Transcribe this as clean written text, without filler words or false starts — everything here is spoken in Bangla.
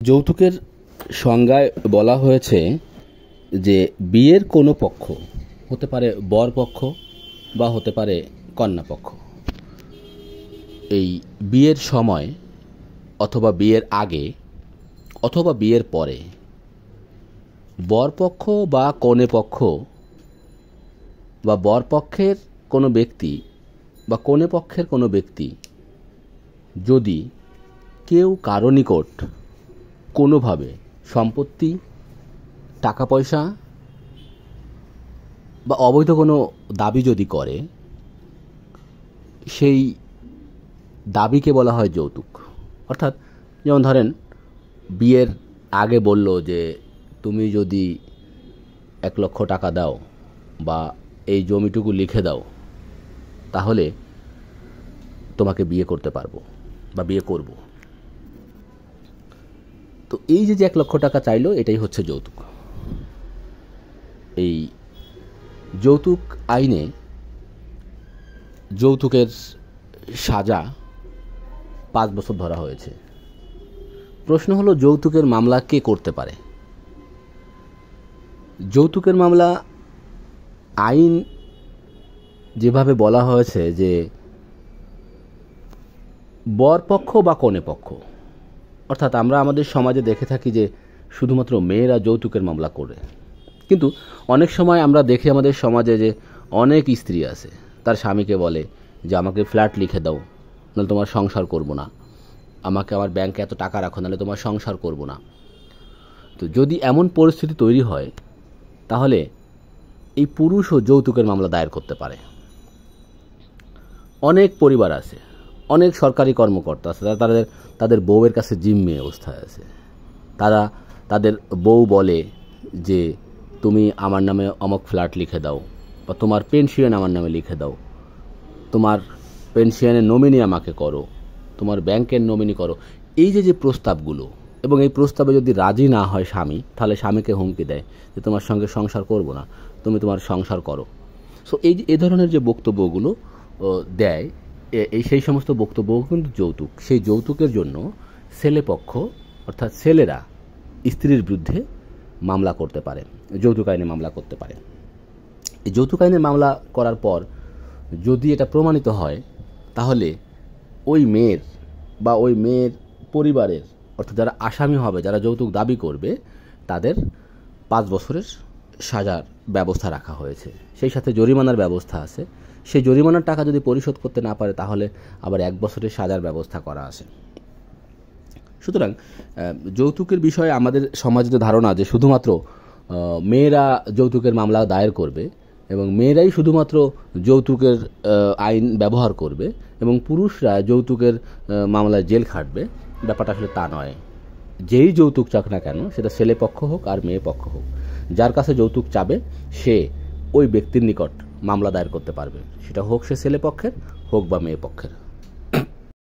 যৌতুকের সংজ্ঞায় বলা হয়েছে যে বিয়ের কোনো পক্ষ হতে পারে বর পক্ষ বা হতে পারে কন্যা পক্ষ, এই বিয়ের সময় অথবা বিয়ের আগে অথবা বিয়ের পরে বরপক্ষ বা কনে পক্ষ বা বরপক্ষের কোনো ব্যক্তি বা কনে পক্ষের কোনো ব্যক্তি যদি কেউ কারো নিকট কোনোভাবে সম্পত্তি, টাকা পয়সা বা অবৈধ কোনো দাবি যদি করে, সেই দাবিকে বলা হয় যৌতুক। অর্থাৎ যেমন ধরেন বিয়ের আগে বলল যে তুমি যদি 1 লক্ষ টাকা দাও বা এই জমিটুকু লিখে দাও তাহলে তোমাকে বিয়ে করতে পারবো বা বিয়ে করব। তো এই যে 1 লক্ষ টাকা চাইলো, এটাই হচ্ছে যৌতুক। এই যৌতুক আইনে যৌতুকের সাজা 5 বছর ধরা হয়েছে। প্রশ্ন হলো, যৌতুকের মামলা কে করতে পারে? যৌতুকের মামলা আইন যেভাবে বলা হয়েছে যে বরপক্ষ বা কনে পক্ষ, অর্থাৎ আমরা আমাদের সমাজে দেখে থাকি যে শুধুমাত্র মেয়েরা যৌতুকের মামলা করে, কিন্তু অনেক সময় আমরা দেখি আমাদের সমাজে যে অনেক স্ত্রী আছে, তার স্বামীকে বলে যে আমাকে ফ্ল্যাট লিখে দাও, নাহলে তোমার সংসার করব না, আমাকে আমার ব্যাংকে এত টাকা রাখো, নাহলে তোমার সংসার করব না। তো যদি এমন পরিস্থিতি তৈরি হয় তাহলে এই পুরুষও যৌতুকের মামলা দায়ের করতে পারে। অনেক পরিবার আছে, অনেক সরকারি কর্মকর্তা আছে, তাদের বউয়ের কাছে জিম্মি অবস্থায় আছে। তারা তাদের বউ বলে যে তুমি আমার নামে অমুক ফ্ল্যাট লিখে দাও, বা তোমার পেনশন আমার নামে লিখে দাও, তোমার পেনশনের নমিনি আমাকে করো, তোমার ব্যাংকের নমিনি করো। এই যে প্রস্তাবগুলো, এবং এই প্রস্তাবে যদি রাজি না হয় স্বামী, তাহলে স্বামীকে হুমকি দেয় যে তোমার সঙ্গে সংসার করব না, তুমি তোমার সংসার করো। সো এই ধরনের যে বক্তব্যগুলো দেয়, সেই সমস্ত বক্তব্য কিন্তু যৌতুক। সেই যৌতুকের জন্য ছেলেপক্ষ অর্থাৎ ছেলেরা স্ত্রীর বিরুদ্ধে মামলা করতে পারে, যৌতুক আইনে মামলা করতে পারে। এই যৌতুক আইনে মামলা করার পর যদি এটা প্রমাণিত হয়, তাহলে ওই মেয়ের বা ওই মেয়ের পরিবারের, অর্থাৎ যারা আসামি হবে, যারা যৌতুক দাবি করবে, তাদের 5 বছরের সাজার ব্যবস্থা রাখা হয়েছে। সেই সাথে জরিমানার ব্যবস্থা আছে। সেই জরিমানার টাকা যদি পরিশোধ করতে না পারে, তাহলে আবার 1 বছরের সাজার ব্যবস্থা করা আছে। সুতরাং যৌতুকের বিষয়ে আমাদের সমাজে যে ধারণা যে শুধুমাত্র মেয়েরা যৌতুকের মামলা দায়ের করবে এবং মেয়েরাই শুধুমাত্র যৌতুকের আইন ব্যবহার করবে এবং পুরুষরা যৌতুকের মামলায় জেল খাটবে, ব্যাপারটা আসলে তা নয়। যেই যৌতুক চাক না কেন, সেটা ছেলে পক্ষ হোক আর মেয়ে পক্ষ হোক, যার কাছে যৌতুক চাবে সে ওই ব্যক্তির নিকট মামলা দায়ের করতে পারবে, সেটা হোক সে ছেলে পক্ষের হোক বা মেয়ে পক্ষের।